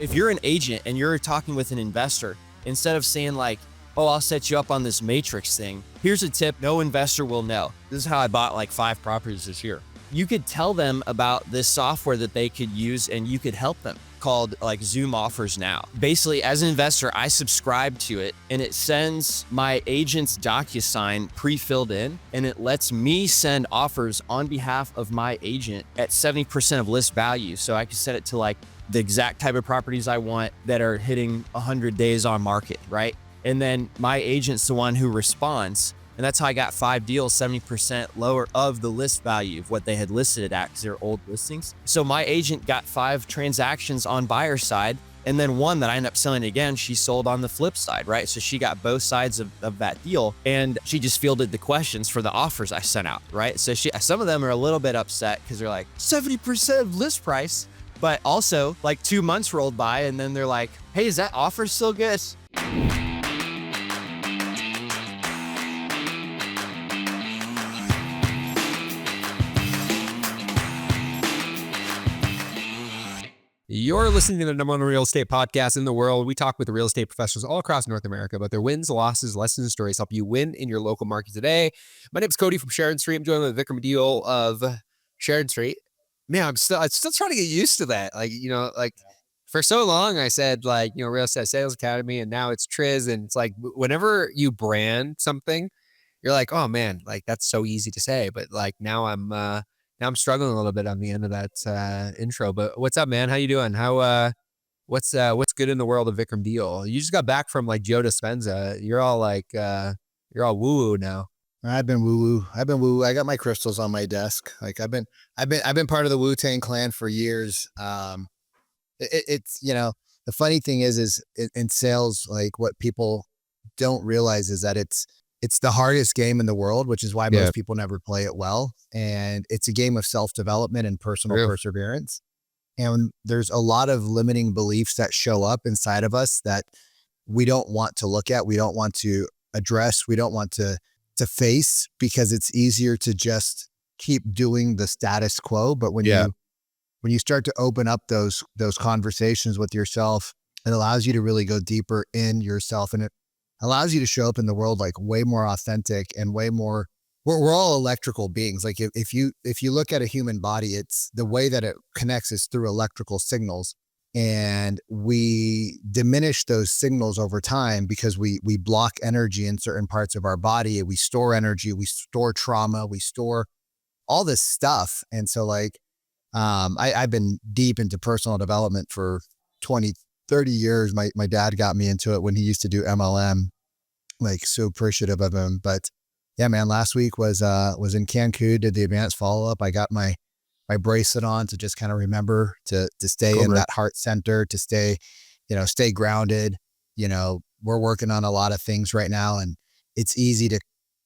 If you're an agent and you're talking with an investor, instead of saying like, oh, I'll set you up on this matrix thing, here's a tip no investor will know. This is how I bought like 5 properties this year. You could tell them about this software that they could use and you could help them, called like Zoom Offers Now. Basically, as an investor, I subscribe to it and it sends my agent's DocuSign pre-filled in, and it lets me send offers on behalf of my agent at 70% of list value. So I can set it to like the exact type of properties I want that are hitting 100 days on market, right? And then my agent's the one who responds. And that's how I got 5 deals, 70% lower of the list value of what they had listed it at, because they're old listings. So my agent got 5 transactions on buyer side, and then one that I ended up selling again, she sold on the flip side, right? So she got both sides of that deal, and she just fielded the questions for the offers I sent out, right? So some of them are a little bit upset because they're like, 70% of list price. But also like 2 months rolled by and then they're like, hey, is that offer still good? You're listening to the #1 real estate podcast in the world. We talk with real estate professionals all across North America about their wins, losses, lessons, and stories, help you win in your local market today. My name's Cody from Sharon Street. I'm joined with Vikram Deal of Sharon Street. Man, I'm still trying to get used to that. For so long, I said Real Estate Sales Academy, and now it's Triz. And it's like, whenever you brand something, you're like, oh man, like that's so easy to say. But like now I'm struggling a little bit on the end of that intro. But what's up, man? How you doing? What's good in the world of Vikram Deal? You just got back from like Joe Dispenza. You're all woo woo now. I've been woo woo. I got my crystals on my desk. Like I've been part of the Wu-Tang Clan for years. It's the funny thing is in sales, like what people don't realize is that it's the hardest game in the world, which is why most people never play it well. And it's a game of self-development and personal perseverance. And there's a lot of limiting beliefs that show up inside of us that we don't want to look at. We don't want to address. We don't want to face, because it's easier to just keep doing the status quo. But when you start to open up those conversations with yourself, it allows you to really go deeper in yourself, and it allows you to show up in the world like way more authentic and way more. We're all electrical beings. Like if you look at a human body, it's the way that it connects is through electrical signals. And we diminish those signals over time because we block energy in certain parts of our body. We store energy, we store trauma, we store all this stuff. And so I've been deep into personal development for 20, 30 years. My dad got me into it when he used to do MLM, like so appreciative of him. But yeah, man, last week was in Cancun, did the advanced follow-up. I got my bracelet on to just kind of remember to stay in that heart center, to stay grounded. We're working on a lot of things right now, and it's easy to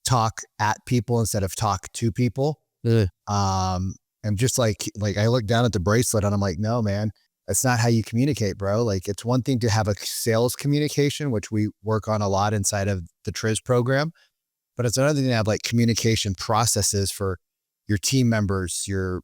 talk at people instead of talk to people. And just like I look down at the bracelet and I'm like, no, man, that's not how you communicate, bro. Like it's one thing to have a sales communication, which we work on a lot inside of the Triz program, but it's another thing to have like communication processes for your team members, your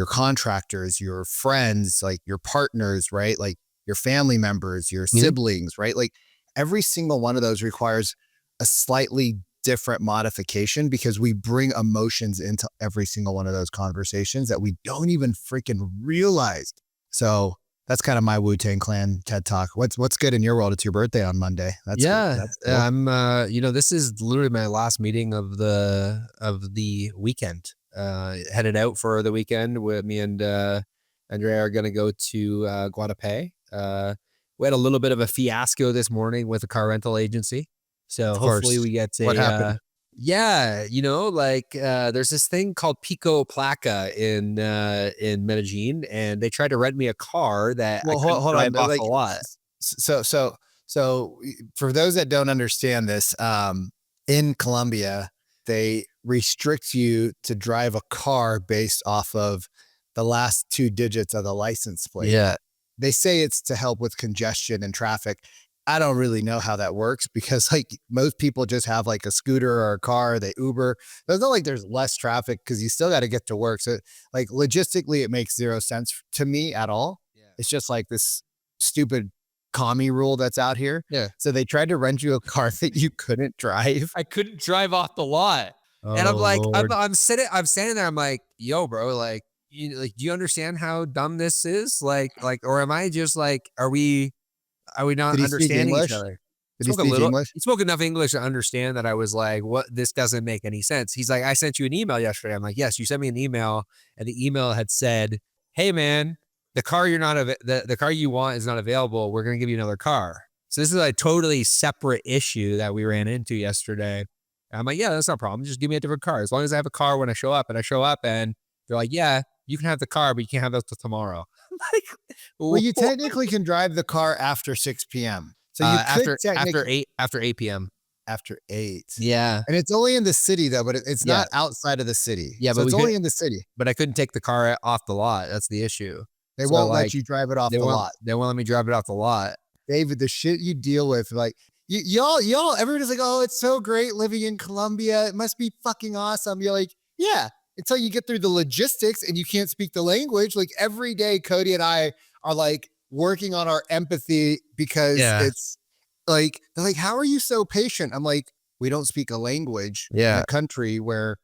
contractors, your friends, like your partners, right? Like your family members, your siblings, right? Like every single one of those requires a slightly different modification, because we bring emotions into every single one of those conversations that we don't even freaking realize. So that's kind of my Wu-Tang Clan TED Talk. What's good in your world? It's your birthday on Monday. That's cool. I'm this is literally my last meeting of the weekend. Headed out for the weekend with me and Andrea are going to go to Guadalupe. We had a little bit of a fiasco this morning with a car rental agency. So hopefully we get what happened? There's this thing called Pico Placa in Medellin, and they tried to rent me a car that hold on, off a lot. So for those that don't understand this, in Colombia, they restrict you to drive a car based off of the last 2 digits of the license plate. Yeah. They say it's to help with congestion and traffic. I don't really know how that works, because like most people just have like a scooter or a car, they Uber. There's not like there's less traffic, because you still got to get to work. So like logistically, it makes zero sense to me at all. Yeah. It's just like this stupid commie rule that's out here. Yeah. So they tried to rent you a car that you couldn't drive. I couldn't drive off the lot. And I'm like, I'm standing there. I'm like, yo, bro, like, do you understand how dumb this is? Like, or am I just like, are we not Did he speak understanding each English? other? Did he Spoke a speak little. English? He spoke enough English to understand that I was like, what? This doesn't make any sense. He's like, I sent you an email yesterday. I'm like, yes, you sent me an email, and the email had said, hey, man, the car the car you want is not available. We're gonna give you another car. So this is a totally separate issue that we ran into yesterday. And I'm like, yeah, that's not a problem. Just give me a different car. As long as I have a car when I show up, and they're like, yeah, you can have the car, but you can't have it till tomorrow. Like, Well, you technically can drive the car after 6 p.m. So you could after 8 p.m. after 8. Yeah. And it's only in the city though, but it's not outside of the city. Yeah, so but it's only in the city. But I couldn't take the car off the lot. That's the issue. They So, won't like, let you drive it off the lot. They won't let me drive it off the lot. David, the shit you deal with, like y'all, everybody's like, oh, it's so great living in Colombia. It must be fucking awesome. You're like, yeah, until you get through the logistics and you can't speak the language. Like every day, Cody and I are like working on our empathy because it's like, they're like, how are you so patient? I'm like, we don't speak a language in a country where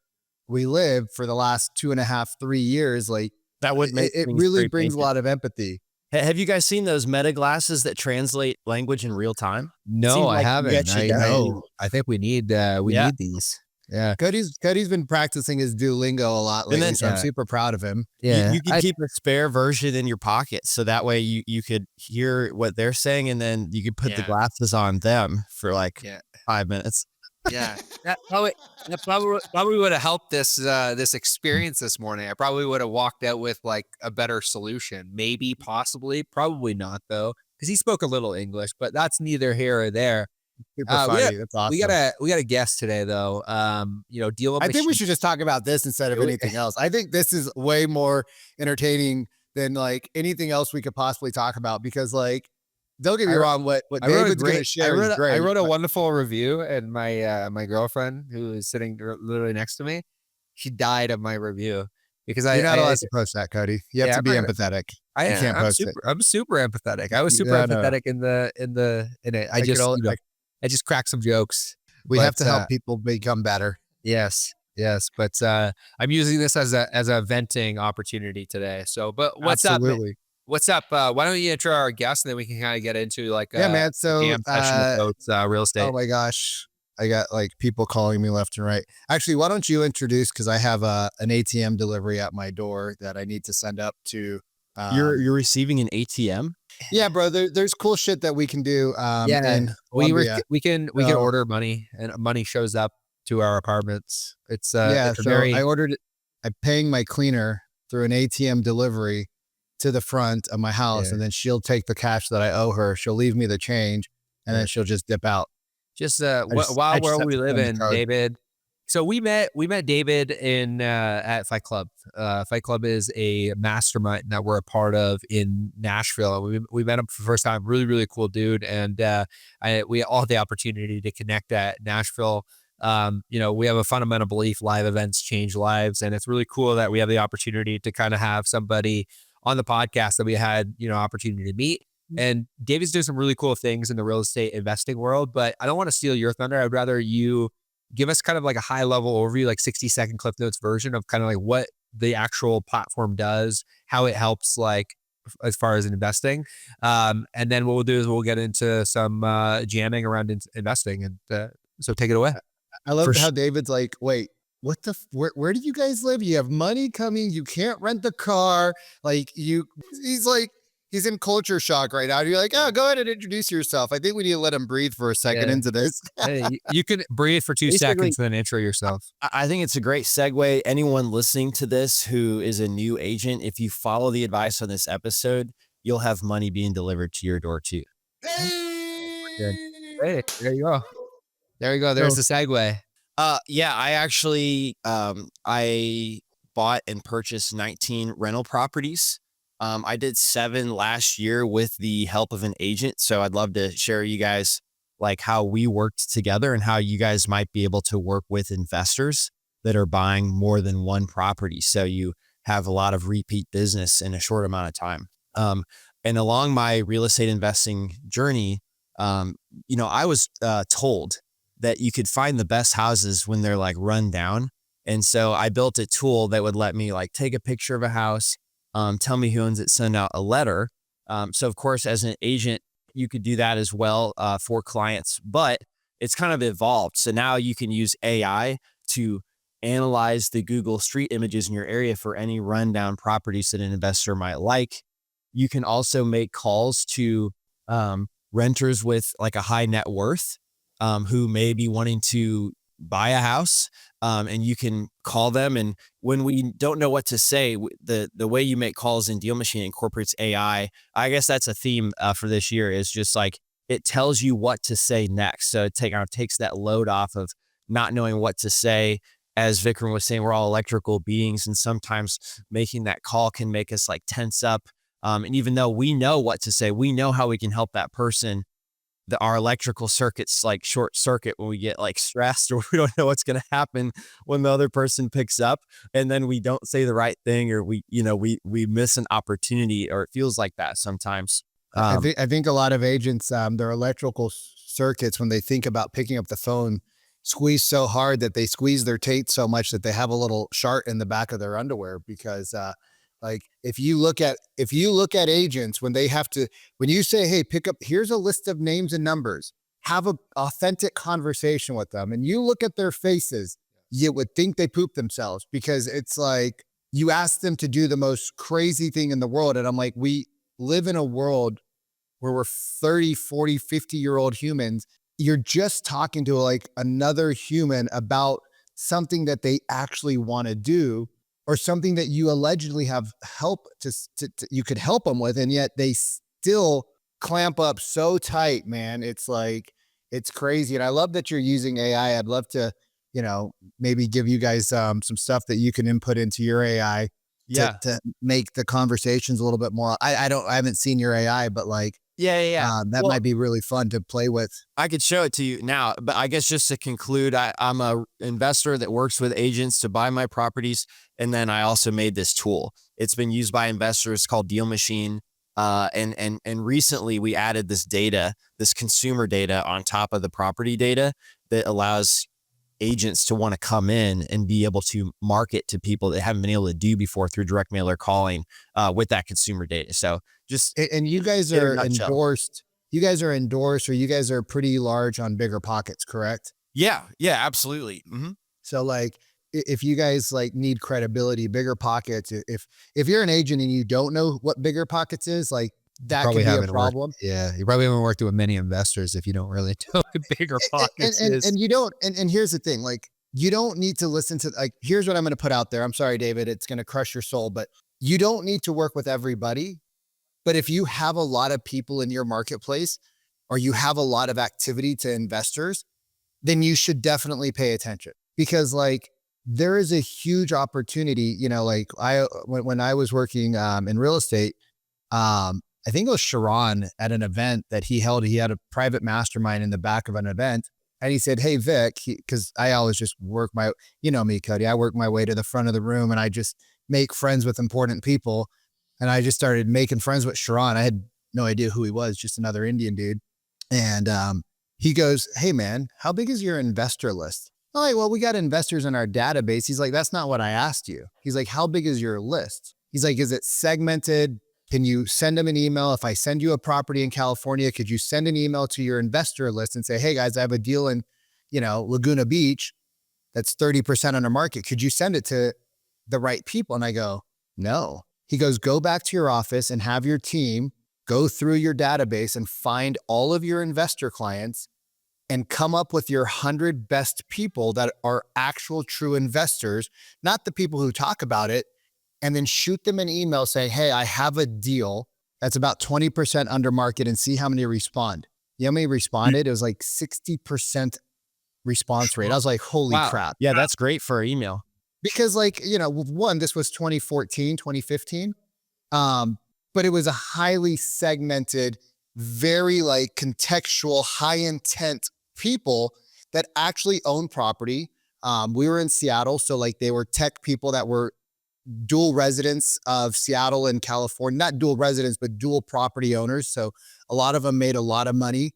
we live for the last 2.5, 3 years. Like That would make it things really very brings a basic. lot of empathy. Have you guys seen those meta glasses that translate language in real time? No, Seems I like you haven't. guys should know. I think we need need these. Yeah. Cody's been practicing his Duolingo a lot lately, then- so I'm super proud of him. Yeah. You can keep a spare version in your pocket, so that way you could hear what they're saying, and then you could put the glasses on them for like 5 minutes. Yeah, that probably would have helped this experience this morning. I probably would have walked out with like a better solution. Maybe, possibly, probably not though, because he spoke a little English. But that's neither here or there. Super funny. That's awesome. We got a guest today though. DealMachine. I think we should just talk about this instead of anything else. I think this is way more entertaining than like anything else we could possibly talk about because like, don't get me wrong, what David's going to share is great. I wrote a wonderful review, and my girlfriend, who is sitting literally next to me, she died of my review because you're not allowed to post that, Cody. You have to be empathetic. You can't post it. I'm super empathetic. I was super empathetic in it. I just cracked some jokes. We have to help people become better. Yes. But I'm using this as a venting opportunity today. So, but what's up? What's up? Why don't you intro our guest, and then we can kind of get into like man. So jam session about real estate. Oh my gosh, I got like people calling me left and right. Actually, why don't you introduce? Because I have an ATM delivery at my door that I need to send up to. You're receiving an ATM? Yeah, bro. There's cool shit that we can do. We can order money, and money shows up to our apartments. It's I ordered it. I'm paying my cleaner through an ATM delivery to the front of my house, and then she'll take the cash that I owe her. She'll leave me the change, and then she'll just dip out. Just while where we live in, David. So we met David at Fight Club. Fight Club is a mastermind that we're a part of in Nashville. We met him for the first time. Really, really cool dude, and we all had the opportunity to connect at Nashville. We have a fundamental belief: live events change lives, and it's really cool that we have the opportunity to kind of have somebody on the podcast that we had, opportunity to meet. And David's doing some really cool things in the real estate investing world, but I don't want to steal your thunder. I'd rather you give us kind of like a high level overview, like 60-second Cliff Notes version of kind of like what the actual platform does, how it helps, like as far as investing. And then what we'll do is we'll get into some jamming around investing. And so take it away. I love how David's like, wait, where do you guys live? You have money coming. You can't rent the car. He's in culture shock right now. You're like, oh, go ahead and introduce yourself. I think we need to let him breathe for a second into this. Hey, you can breathe for 2 seconds and then intro yourself. I think it's a great segue. Anyone listening to this who is a new agent, if you follow the advice on this episode, you'll have money being delivered to your door too. Hey, there you go. There's the segue. I actually, I bought and purchased 19 rental properties. I did 7 last year with the help of an agent. So I'd love to share you guys like how we worked together and how you guys might be able to work with investors that are buying more than one property. So you have a lot of repeat business in a short amount of time. And along my real estate investing journey, I was told that you could find the best houses when they're like run down. And so I built a tool that would let me like take a picture of a house, tell me who owns it, send out a letter. So of course, as an agent, you could do that as well for clients, but it's kind of evolved. So now you can use AI to analyze the Google Street images in your area for any rundown properties that an investor might like. You can also make calls to renters with like a high net worth who may be wanting to buy a house, and you can call them. And when we don't know what to say, the way you make calls in DealMachine incorporates AI. I guess that's a theme for this year, is just like it tells you what to say next. So it takes that load off of not knowing what to say. As Vikram was saying, we're all electrical beings, and sometimes making that call can make us like tense up. And even though we know what to say, we know how we can help that person, our electrical circuits like short circuit when we get like stressed, or we don't know what's going to happen when the other person picks up, and then we don't say the right thing, or we miss an opportunity, or it feels like that sometimes. I think a lot of agents, their electrical circuits, when they think about picking up the phone, squeeze so hard that they squeeze their tape so much that they have a little shart in the back of their underwear. Because like if you look at agents, when they have to, when you say, hey, pick up, here's a list of names and numbers, have a authentic conversation with them, and you look at their faces, you would think they poop themselves, because it's like you ask them to do the most crazy thing in the world. And I'm like, we live in a world where we're 30, 40, 50-year-old humans. You're just talking to like another human about something that they actually want to do, or something that you allegedly have help to you could help them with. And yet they still clamp up so tight, man. It's like, it's crazy. And I love that you're using AI. I'd love to, maybe give you guys some stuff that you can input into your AI to make the conversations a little bit more. I haven't seen your AI, but like, that might be really fun to play with. I could show it to you now, but I guess just to conclude, I'm a investor that works with agents to buy my properties. And then I also made this tool. It's been used by investors called DealMachine. And recently we added this data, this consumer data on top of the property data that allows agents to want to come in and be able to market to people that haven't been able to do before through direct mail or calling with that consumer data. So just, and you guys are endorsed. You guys are endorsed, or you guys are pretty large on Bigger Pockets, correct? Yeah, absolutely. Mm-hmm. So like, if you guys like need credibility, Bigger Pockets, if you're an agent and you don't know what Bigger Pockets is, like that could be a problem. You probably haven't worked with many investors if you don't really know what Bigger Pockets is. And you don't, and here's the thing, like you don't need to listen to, like, here's what I'm going to put out there. I'm sorry, David, it's going to crush your soul, but you don't need to work with everybody. But if you have a lot of people in your marketplace, or you have a lot of activity to investors, then you should definitely pay attention, because like there is a huge opportunity. Like when I was working in real estate, I think it was Sharon at an event that he held. He had a private mastermind in the back of an event. And he said, hey, Vic, because I always just work me, Cody, I work my way to the front of the room and I just make friends with important people. And I just started making friends with Sharon. I had no idea who he was, just another Indian dude. And he goes, hey, man, how big is your investor list? I'm like, well, we got investors in our database. He's like, that's not what I asked you. He's like, how big is your list? He's like, is it segmented? Can you send them an email? If I send you a property in California, could you send an email to your investor list and say, hey guys, I have a deal in, Laguna Beach that's 30% under market. Could you send it to the right people? And I go, no. He goes, go back to your office and have your team go through your database and find all of your investor clients and come up with your 100 best people that are actual true investors, not the people who talk about it. And then shoot them an email saying, hey, I have a deal that's about 20% under market, and see how many respond. You know how many responded? It was like 60% response rate. I was like, holy crap. Yeah, that's great for email. Because like, one, this was 2014, 2015. But it was a highly segmented, very like contextual, high intent people that actually own property. We were in Seattle. So like they were tech people that were dual residents of Seattle and California, not dual residents, but dual property owners. So a lot of them made a lot of money.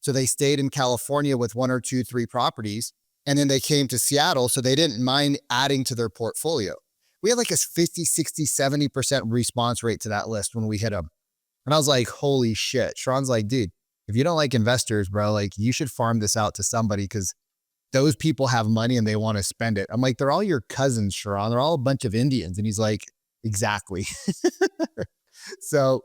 So they stayed in California with 1 or 2, 3 properties. And then they came to Seattle. So they didn't mind adding to their portfolio. We had like a 50, 60, 70% response rate to that list when we hit them. And I was like, holy shit. Sharon's like, dude, if you don't like investors, bro, like you should farm this out to somebody because those people have money and they want to spend it. I'm like, they're all your cousins, Sharon. They're all a bunch of Indians. And he's like, exactly. So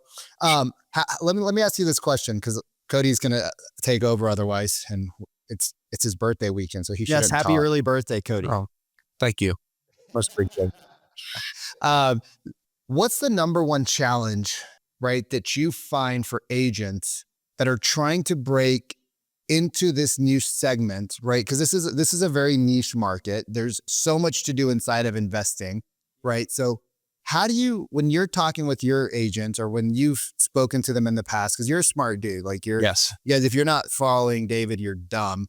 let me ask you this question because Cody's going to take over otherwise. And it's his birthday weekend. So he should. Yes, happy early birthday, Cody. Oh, thank you. Most appreciated. What's the number one challenge, right, that you find for agents that are trying to break into this new segment, right? Because this is a very niche market. There's so much to do inside of investing, right? So how do you, when you're talking with your agents or when you've spoken to them in the past, because you're a smart dude, like Yes. if you're not following David, you're dumb.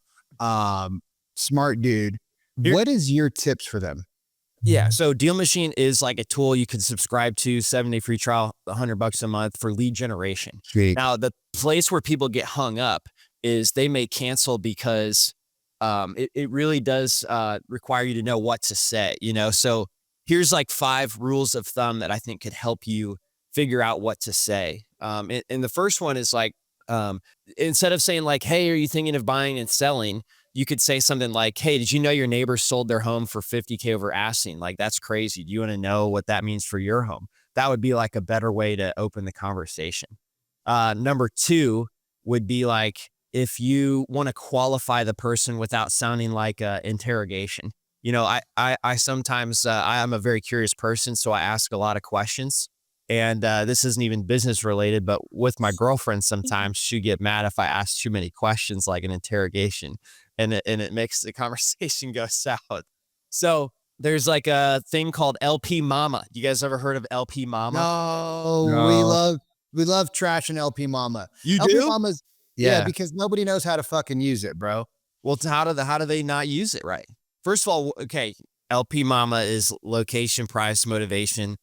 Smart dude. What is your tips for them? Yeah. So DealMachine is like a tool you can subscribe to, 7-day free trial, $100 a month for lead generation. Sweet. Now, the place where people get hung up is they may cancel because it really does require you to know what to say, So here's like 5 rules of thumb that I think could help you figure out what to say. And the first one is like, instead of saying like, hey, are you thinking of buying and selling? You could say something like, hey, did you know your neighbor sold their home for $50K over asking? Like, that's crazy. Do you want to know what that means for your home? That would be like a better way to open the conversation. Number 2 would be like, if you want to qualify the person without sounding like an interrogation. I sometimes, I'm a very curious person, so I ask a lot of questions. And this isn't even business related, but with my girlfriend, sometimes she'd get mad if I ask too many questions, like an interrogation, and it makes the conversation go south. So there's like a thing called LP Mama. You guys ever heard of LP Mama? No. We love trash and LP Mama. You LP do? Mama's, yeah, because nobody knows how to fucking use it, bro. Well, how do they not use it right? First of all, okay, LP Mama is location, price, motivation,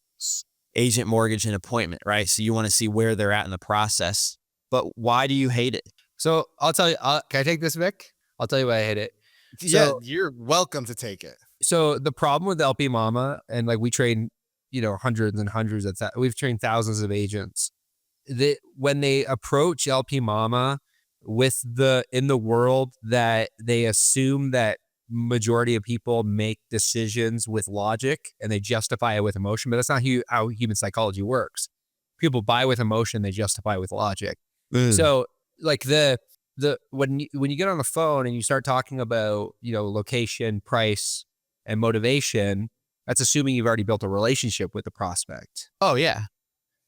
agent, mortgage, and appointment, right? So you want to see where they're at in the process. But why do you hate it? So I'll tell you, can I take this, Vic? I'll tell you why I hate it. Yeah, you're welcome to take it. So the problem with LP Mama, and like we train, hundreds and hundreds of we've trained thousands of agents. When they approach LP Mama in the world that they assume that majority of people make decisions with logic and they justify it with emotion, but that's not how human psychology works. People buy with emotion, they justify with logic. So like when you get on the phone and you start talking about, location, price, and motivation, that's assuming you've already built a relationship with the prospect. Oh yeah.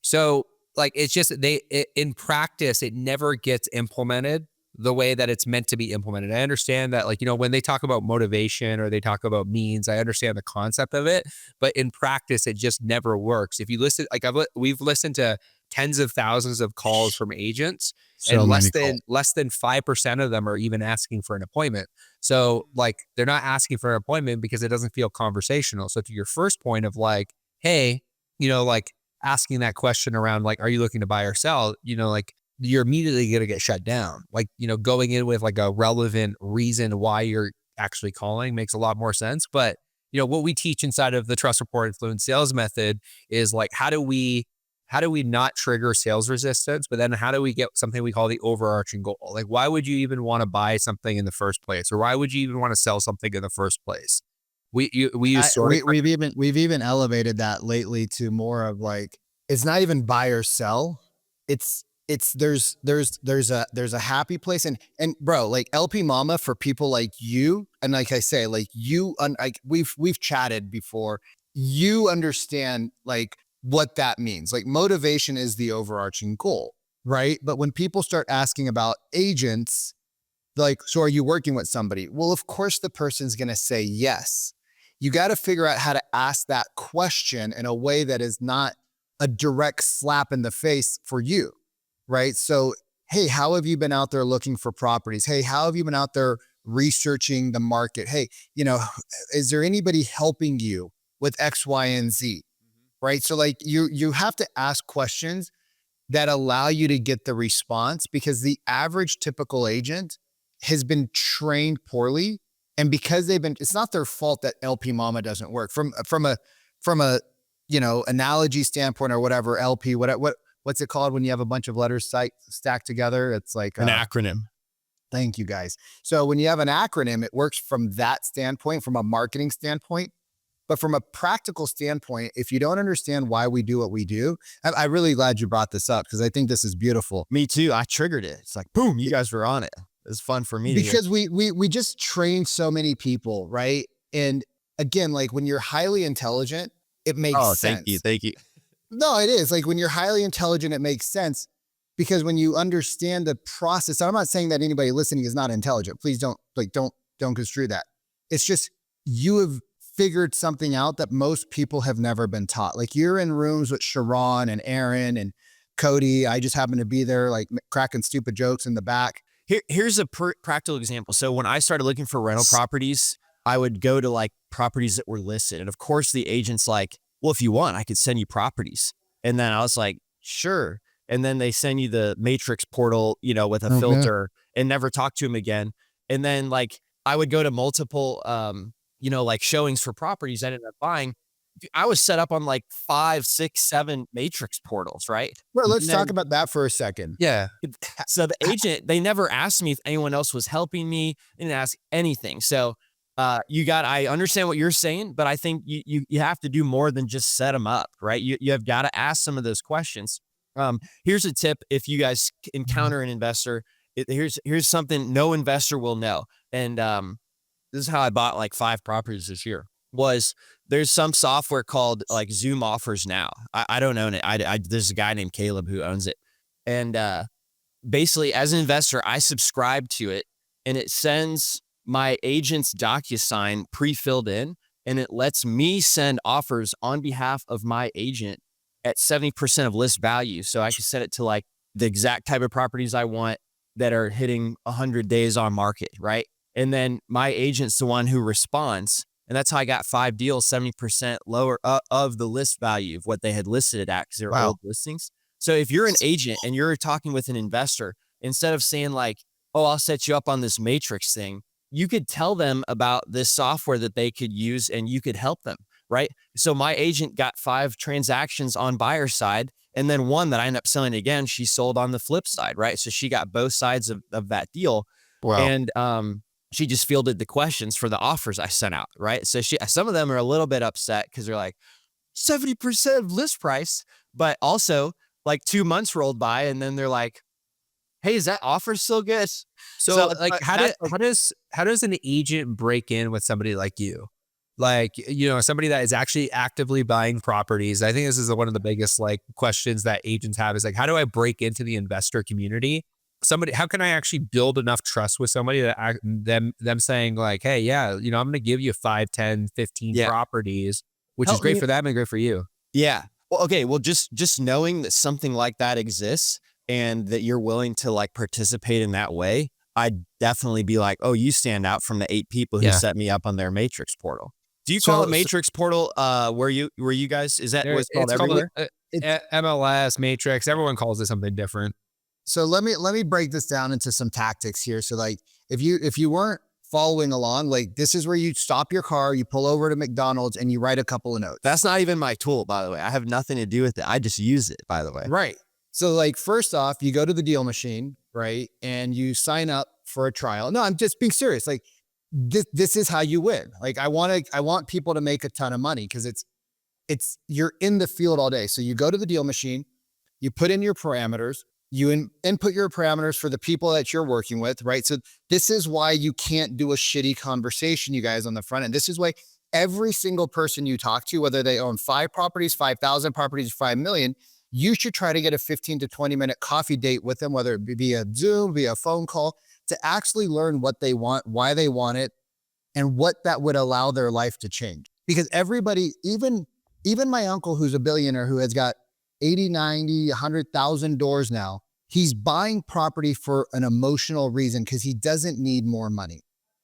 So like, it's just, in practice, it never gets implemented the way that it's meant to be implemented. I understand that, like, when they talk about motivation or they talk about means, I understand the concept of it, but in practice, it just never works. If you listen, like we've listened to tens of thousands of calls from agents, and less than 5% of them are even asking for an appointment. So like, they're not asking for an appointment because it doesn't feel conversational. So to your first point of like, hey, like asking that question around like, are you looking to buy or sell? Like, you're immediately going to get shut down. Like, going in with like a relevant reason why you're actually calling makes a lot more sense. But, what we teach inside of the Trust Report Influence Sales method is like, how do we not trigger sales resistance, but then how do we get something we call the overarching goal? Like, why would you even want to buy something in the first place? Or why would you even want to sell something in the first place? We've even elevated that lately to more of like, it's not even buy or sell. There's a happy place and bro, like LP Mama for people like you. And like I say, like we've chatted before, you understand like what that means. Like motivation is the overarching goal, right? But when people start asking about agents, like, so are you working with somebody? Well, of course the person's going to say yes. You got to figure out how to ask that question in a way that is not a direct slap in the face for you, right? So, hey, how have you been out there looking for properties? Hey, how have you been out there researching the market? Hey, is there anybody helping you with X, Y, and Z? right? So like you have to ask questions that allow you to get the response, because the average typical agent has been trained poorly. And because it's not their fault that LP Mama doesn't work from a analogy standpoint or whatever. LP, what's it called when you have a bunch of letters stacked together? It's like An acronym. Thank you guys. So when you have an acronym, it works from that standpoint, from a marketing standpoint. But from a practical standpoint, if you don't understand why we do what we do, I'm really glad you brought this up, because I think this is beautiful. Me too. I triggered it. It's like, boom, you guys were on it. It's fun for me. Because we just train so many people, right? And again, like when you're highly intelligent, it makes sense. Thank you. No, it is. Like when you're highly intelligent, it makes sense, because when you understand the process, I'm not saying that anybody listening is not intelligent. Please don't construe that. It's just, you have figured something out that most people have never been taught. Like you're in rooms with Sharon and Aaron and Cody. I just happen to be there, like cracking stupid jokes in the back. Here's a practical example. So when I started looking for rental properties, I would go to like properties that were listed. And of course the agent's like, well, if you want, I could send you properties. And then I was like, sure. And then they send you the matrix portal, with a filter, and never talk to him again. And then like, I would go to multiple, like showings for properties I ended up buying. I was set up on like 5, 6, 7 matrix portals, right? Well, let's talk about that for a second. Yeah. So the agent, they never asked me if anyone else was helping me. They didn't ask anything. So I understand what you're saying, but I think you have to do more than just set them up, right? You have got to ask some of those questions. Here's a tip. If you guys encounter an investor, here's something no investor will know. And this is how I bought like 5 properties this year. There's some software called like Zoom Offers Now. I don't own it. There's a guy named Caleb who owns it. And basically as an investor, I subscribe to it, and it sends my agent's DocuSign pre-filled in, and it lets me send offers on behalf of my agent at 70% of list value. So I can set it to like the exact type of properties I want that are hitting 100 days on market, right? And then my agent's the one who responds. And that's how I got 5 deals, 70% lower of the list value of what they had listed it at, because they're old listings. So if you're an agent and you're talking with an investor, instead of saying like, oh, I'll set you up on this matrix thing, you could tell them about this software that they could use, and you could help them, right? So my agent got 5 transactions on buyer side, and then one that I ended up selling again, she sold on the flip side, right? So she got both sides of that deal. Wow. And she just fielded the questions for the offers I sent out, right? So some of them are a little bit upset because they're like 70% of list price, but also like 2 months rolled by, and then they're like, hey, is that offer still good? So like, how does an agent break in with somebody like you? Like, somebody that is actually actively buying properties. I think this is one of the biggest like questions that agents have, is like, how do I break into the investor community? How can I actually build enough trust with somebody that them saying like, hey, yeah, I'm going to give you 5, 10, 15 properties, which is great for them and great for you. Yeah. Well, okay. Well, just knowing that something like that exists and that you're willing to like participate in that way, I'd definitely be like, oh, you stand out from the 8 people who set me up on their matrix portal. Do you call it matrix portal? Where you guys, is that what's called everywhere? MLS, matrix, everyone calls it something different. So let me break this down into some tactics here. So like if you weren't following along, like this is where you stop your car, you pull over to McDonald's, and you write a couple of notes. That's not even my tool, by the way. I have nothing to do with it. I just use it, by the way. Right. So like first off, you go to the DealMachine, right? And you sign up for a trial. No, I'm just being serious. Like this is how you win. Like I want people to make a ton of money, because you're in the field all day. So you go to the DealMachine, you put in your parameters, you input your parameters for the people that you're working with, right? So this is why you can't do a shitty conversation, you guys, on the front end. This is why every single person you talk to, whether they own 5 properties, 5,000 properties, 5 million, you should try to get a 15 to 20 minute coffee date with them, whether it be via Zoom, via phone call, to actually learn what they want, why they want it, and what that would allow their life to change. Because everybody, even my uncle who's a billionaire who has got 80, 90, 100,000 doors now, he's buying property for an emotional reason, because he doesn't need more money.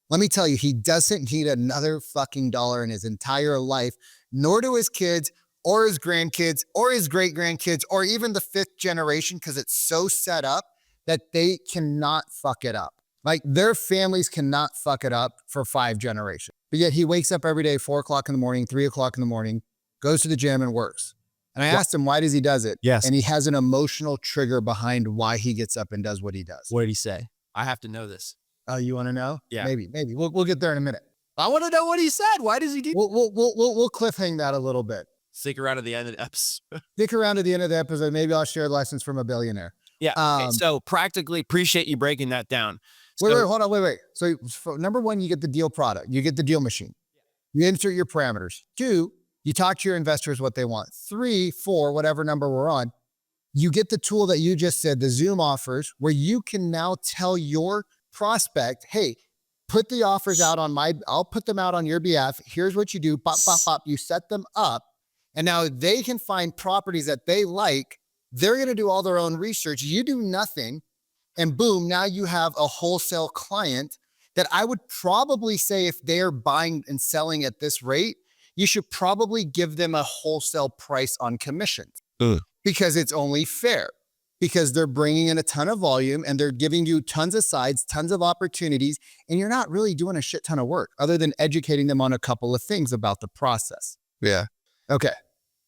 Let me tell you, he doesn't need another fucking dollar in his entire life, nor do his kids or his grandkids or his great grandkids or even the 5th generation, because it's so set up that they cannot fuck it up. Like their families cannot fuck it up for 5 generations. But yet he wakes up every day, 4 o'clock in the morning, 3 o'clock in the morning, goes to the gym and works. And I asked him, why does he does it? Yes. And he has an emotional trigger behind why he gets up and does what he does. What did he say? I have to know this. Oh, you want to know? Yeah. Maybe. We'll get there in a minute. I want to know what he said. Why does he do? We'll cliffhang that a little bit. Stick around to the end of the episode. Stick around to the end of the episode. Maybe I'll share lessons from a billionaire. Yeah. Okay, so practically, appreciate you breaking that down. Wait, hold on. Wait. So number 1, you get the deal product. You get the deal machine. You insert your parameters. 2, you talk to your investors what they want. 3, 4, whatever number we're on, you get the tool that you just said, the Zoom offers, where you can now tell your prospect, hey, put the offers out on I'll put them out on your behalf. Here's what you do. Pop, pop, pop. You set them up. And now they can find properties that they like. They're going to do all their own research. You do nothing. And boom, now you have a wholesale client that I would probably say, if they're buying and selling at this rate, you should probably give them a wholesale price on commissions because it's only fair, because they're bringing in a ton of volume and they're giving you tons of sides, tons of opportunities, and you're not really doing a shit ton of work other than educating them on a couple of things about the process. Yeah. Okay.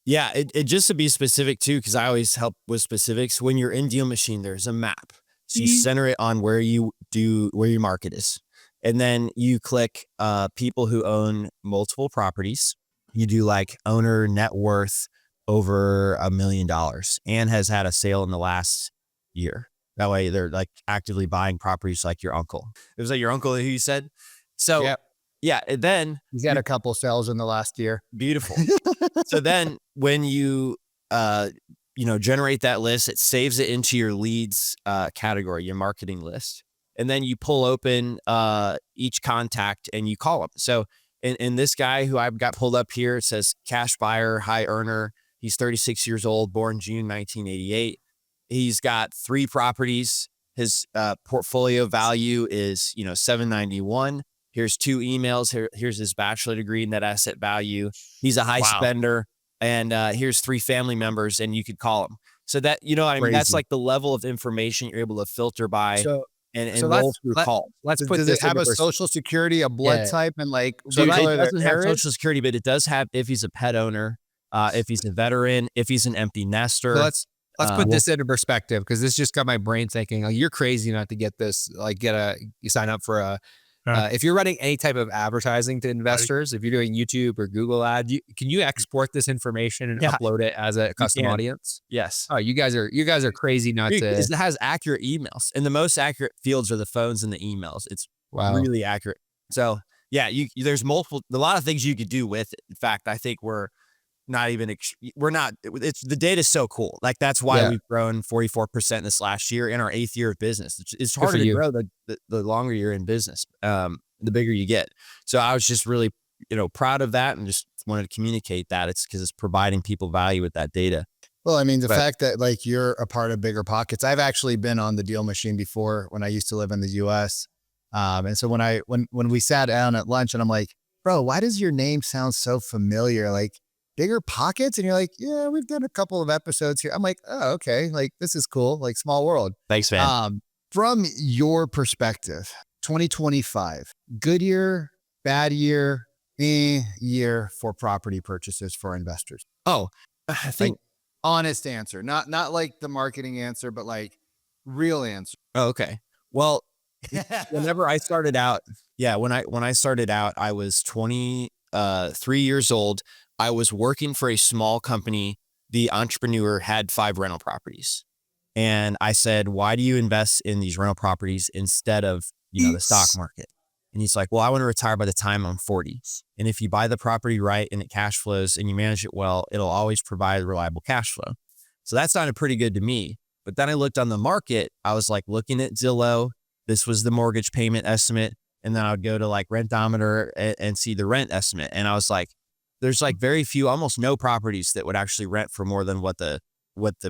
Yeah, it just to be specific too, because I always help with specifics. When you're in DealMachine, there's a map. So you center it on where your market is. And then you click people who own multiple properties. You do like owner net worth over $1 million and has had a sale in the last year. That way they're like actively buying properties like your uncle. It was like your uncle who you said. So Yep. Yeah, and then He's had a couple sales in the last year. beautiful. So then when you generate that list, it saves it into your leads category, your marketing list. And then you pull open each contact and you call them. So in this guy who I've got pulled up here, it says cash buyer, high earner. He's 36 years old, born June 1988. He's got 3 properties. His portfolio value is, $791. Here's 2 emails. Here's his bachelor degree, net asset value. He's a high spender. And here's 3 family members, and you could call them. So that, that's like the level of information you're able to filter by and roll through calls. Let's put Does this it have a social security, a blood type, and like? So it doesn't have areas? social security, but it does have if he's a pet owner, if he's a veteran, if he's an empty nester. So let's put this into perspective, because this just got my brain thinking. Like, you're crazy not to get this. Like, you sign up for a. If you're running any type of advertising to investors, if you're doing YouTube or Google ad, can you export this information and upload it as a custom audience? Yes. Oh, you guys are crazy not to. Because it has accurate emails, and the most accurate fields are the phones and the emails. It's really accurate. So yeah, there's a lot of things you could do with it. In fact, I think the data is so cool. Like, that's why we've grown 44% this last year in our 8th year of business. It's harder to grow the longer you're in business, the bigger you get. So I was just really, proud of that and just wanted to communicate that. It's because it's providing people value with that data. Well, I mean, the fact that like you're a part of Bigger Pockets, I've actually been on the DealMachine before when I used to live in the US. And so when we sat down at lunch and I'm like, bro, why does your name sound so familiar? Like, Bigger Pockets? And you're like, yeah, we've done a couple of episodes here. I'm like, oh, okay. Like, this is cool. Like, small world. Thanks, man. From your perspective, 2025, good year, bad year, year for property purchases for investors? Oh, I think honest answer, not like the marketing answer, but like real answer. Oh, okay. Well, whenever I started out, when I started out, I was 23 years old. I was working for a small company. The entrepreneur had 5 rental properties. And I said, why do you invest in these rental properties instead of, the stock market? And he's like, well, I want to retire by the time I'm 40. And if you buy the property right and it cash flows and you manage it well, it'll always provide reliable cash flow. So that sounded pretty good to me. But then I looked on the market. I was like looking at Zillow. This was the mortgage payment estimate. And then I would go to like Rentometer and see the rent estimate. And I was like, there's like very few, almost no properties that would actually rent for more than what the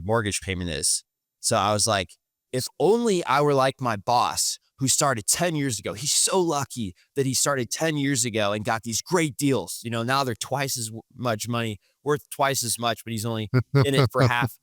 mortgage payment is. So I was like, if only I were like my boss who started 10 years ago. He's so lucky that he started 10 years ago and got these great deals. You know, now they're twice as much money, worth twice as much, but he's only in it for half.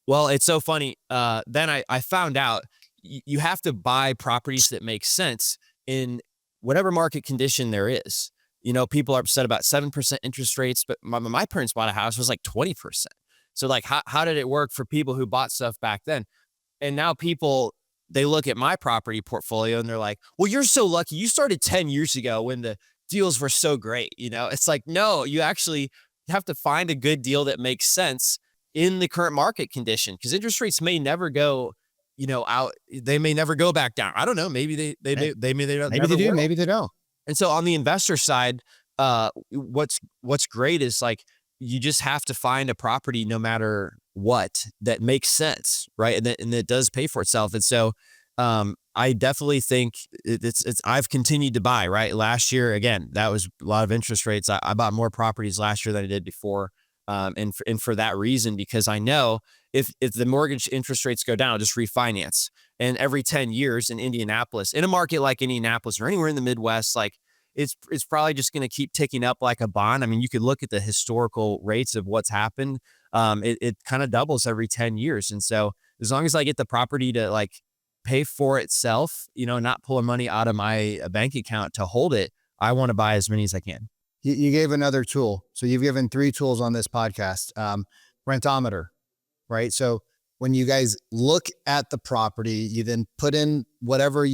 Well, it's so funny. Then I found out you have to buy properties that make sense in whatever market condition there is. You know, people are upset about 7% interest rates, but my parents bought a house, it was like 20%. So like, how did it work for people who bought stuff back then? And now people, they look at my property portfolio and they're like, well, you're so lucky. You started 10 years ago when the deals were so great. You know, it's like, no, you actually have to find a good deal that makes sense in the current market condition, because interest rates may never go, you know, out. They may never go back down. I don't know. Maybe they Maybe never they do, will. maybe they don't. And so on the investor side, what's great is like, you just have to find a property no matter what that makes sense, right? And that does pay for itself. And so I definitely think I've continued to buy, right? Last year, again, that was a lot of interest rates. I bought more properties last year than I did before. And for that reason, because I know if the mortgage interest rates go down, I'll just refinance. And every 10 years in Indianapolis, in a market like Indianapolis or anywhere in the Midwest, like it's probably just going to keep ticking up like a bond. I mean, you could look at the historical rates of what's happened. It kind of doubles every 10 years. And so as long as I get the property to like pay for itself, you know, not pulling money out of my bank account to hold it, I want to buy as many as I can. You gave another tool. So you've given 3 tools on this podcast. Rentometer, right? So when you guys look at the property, you then put in whatever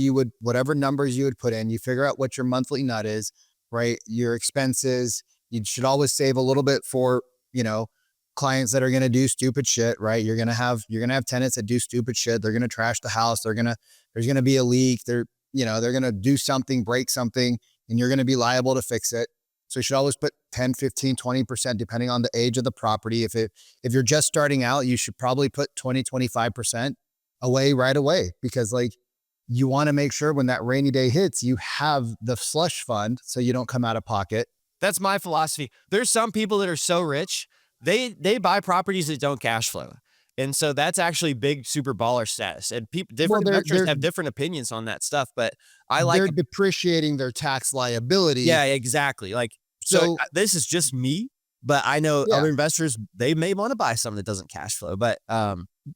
numbers you would put in, you figure out what your monthly nut is, right? Your expenses. You should always save a little bit for, you know, clients that are going to do stupid shit, right? You're going to have tenants that do stupid shit. They're going to trash the house. There's going to be a leak. They're going to do something, break something, and you're going to be liable to fix it. So you should always put 10, 15, 20%, depending on the age of the property. If you're just starting out, you should probably put 20, 25% away right away, because like you want to make sure when that rainy day hits, you have the slush fund so you don't come out of pocket. That's my philosophy. There's some people that are so rich, they buy properties that don't cash flow. And so that's actually big super baller status. And different investors have different opinions on that stuff, but they're depreciating their tax liability. Yeah, exactly. Like, so this is just me, but I know other investors, they may want to buy something that doesn't cash flow, but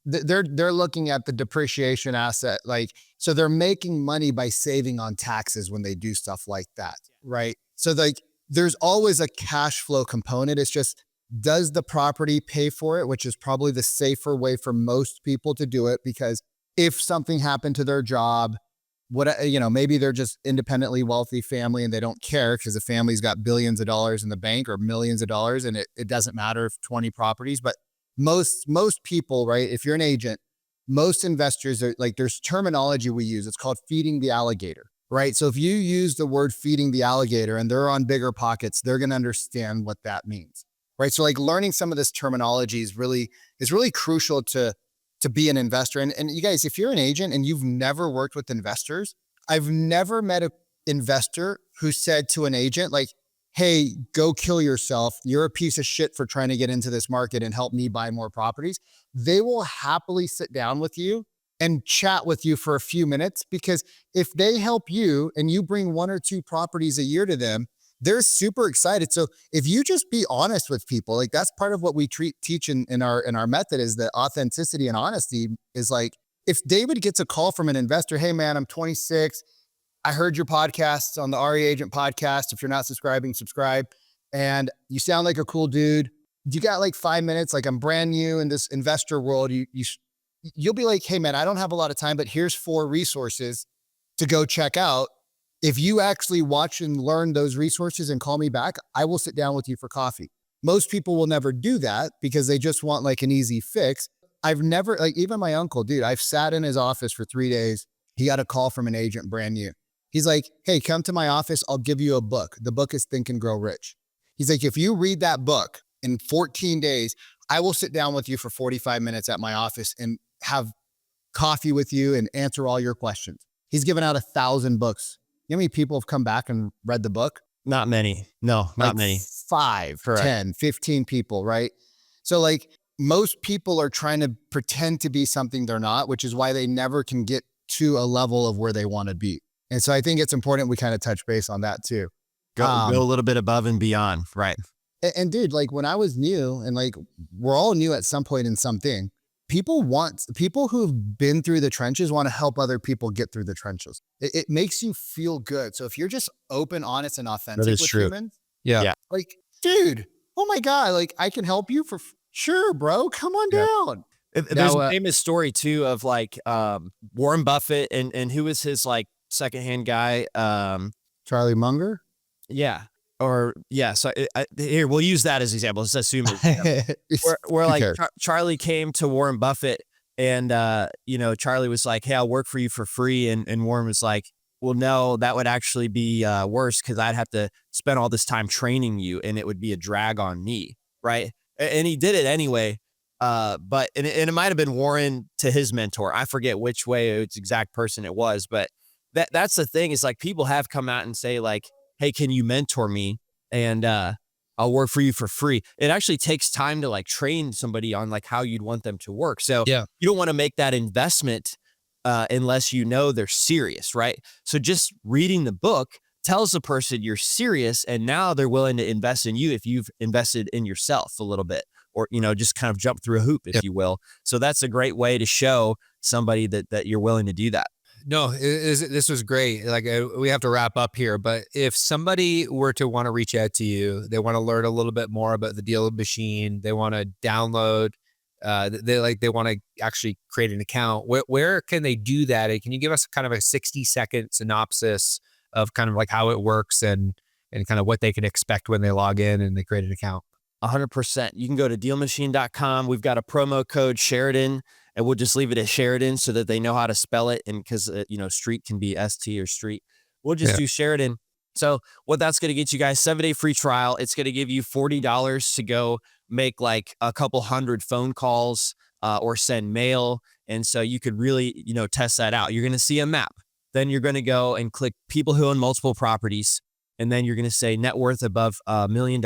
they're looking at the depreciation asset. Like, so they're making money by saving on taxes when they do stuff like that. Right. So like there's always a cash flow component. It's just, does the property pay for it? Which is probably the safer way for most people to do it, because if something happened to their job, maybe they're just independently wealthy family and they don't care because the family's got billions of dollars in the bank or millions of dollars, and it doesn't matter if 20 properties. But most people, right? If you're an agent, most investors are like, there's terminology we use. It's called feeding the alligator, right? So if you use the word feeding the alligator and they're on bigger pockets, they're going to understand what that means, right? So like learning some of this terminology is really crucial to be an investor. And you guys, if you're an agent and you've never worked with investors, I've never met an investor who said to an agent like, hey, go kill yourself. You're a piece of shit for trying to get into this market and help me buy more properties. They will happily sit down with you and chat with you for a few minutes, because if they help you and you bring 1 or 2 properties a year to them, they're super excited. So if you just be honest with people, like that's part of what we teach in our method, is that authenticity and honesty is like, if David gets a call from an investor, hey man, I'm 26. I heard your podcast on the RE Agent podcast. If you're not subscribing, subscribe. And you sound like a cool dude. You got like 5 minutes. Like, I'm brand new in this investor world. You'll be like, hey man, I don't have a lot of time, but here's 4 resources to go check out. If you actually watch and learn those resources and call me back, I will sit down with you for coffee. Most people will never do that because they just want like an easy fix. I've never, like even my uncle, dude, I've sat in his office for 3 days. He got a call from an agent brand new. He's like, hey, come to my office. I'll give you a book. The book is Think and Grow Rich. He's like, if you read that book in 14 days, I will sit down with you for 45 minutes at my office and have coffee with you and answer all your questions. He's given out 1,000 books. You know how many people have come back and read the book? Not many. No, not many. 5, Correct. 10, 15 people, right? So like most people are trying to pretend to be something they're not, which is why they never can get to a level of where they want to be. And so I think it's important we kind of touch base on that too. Go a little bit above and beyond. Right. And dude, like when I was new, and like we're all new at some point in something, people who've been through the trenches want to help other people get through the trenches. It makes you feel good. So if you're just open, honest, and authentic with humans, Yeah. like, dude, oh my God, like I can help you for sure, bro. Come on down. There's a famous story too of like Warren Buffett and who was his like secondhand guy? Charlie Munger. Yeah. Or yeah. So here we'll use that as example. Let's assume where like Charlie came to Warren Buffett and Charlie was like, "Hey, I'll work for you for free," and Warren was like, "Well, no, that would actually be worse because I'd have to spend all this time training you, and it would be a drag on me, right?" And he did it anyway. But it might have been Warren to his mentor. I forget which way it's exact person it was, but that's the thing is like people have come out and say like, "Hey, can you mentor me? And I'll work for you for free." It actually takes time to like train somebody on like how you'd want them to work. So you don't want to make that investment unless you know they're serious, right? So just reading the book tells the person you're serious, and now they're willing to invest in you if you've invested in yourself a little bit, or just kind of jump through a hoop, if you will. So that's a great way to show somebody that you're willing to do that. No, this was great. Like we have to wrap up here, but if somebody were to want to reach out to you, they want to learn a little bit more about the DealMachine, they want to download, they want to actually create an account. Where can they do that? And can you give us kind of a 60-second synopsis of kind of like how it works and kind of what they can expect when they log in and they create an account? 100%. You can go to DealMachine.com. We've got a promo code Sheridan, and we'll just leave it as Sheridan so that they know how to spell it. And because, street can be ST or street, we'll just do Sheridan. So what that's going to get you guys, 7-day free trial. It's going to give you $40 to go make like a couple hundred phone calls or send mail. And so you could really, test that out. You're going to see a map. Then you're going to go and click people who own multiple properties. And then you're going to say net worth above $1 million.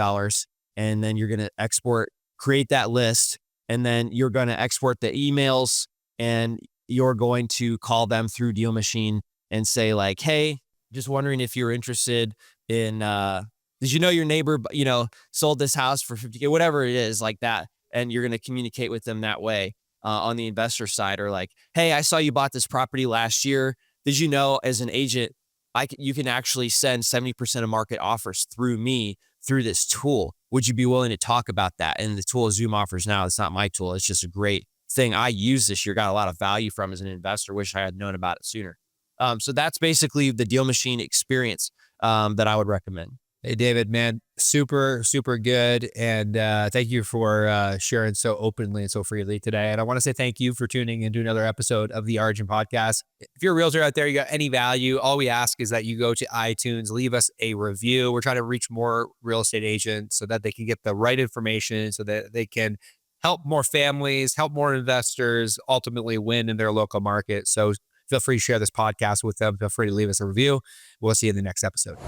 And then you're going to create that list. And then you're going to export the emails, and you're going to call them through DealMachine and say like, "Hey, just wondering if you're interested in, did you know your neighbor, sold this house for $50K, whatever it is like that." And you're going to communicate with them that way on the investor side, or like, "Hey, I saw you bought this property last year. Did you know as an agent, you can actually send 70% of market offers through me through this tool. Would you be willing to talk about that?" And the tool Zoom offers now, it's not my tool. It's just a great thing I use this year, got a lot of value from as an investor. Wish I had known about it sooner. So that's basically the DealMachine experience that I would recommend. Hey, David, man, super, super good. And thank you for sharing so openly and so freely today. And I want to say thank you for tuning into another episode of the Origin Podcast. If you're a realtor out there, you got any value, all we ask is that you go to iTunes, leave us a review. We're trying to reach more real estate agents so that they can get the right information, so that they can help more families, help more investors, ultimately win in their local market. So feel free to share this podcast with them. Feel free to leave us a review. We'll see you in the next episode.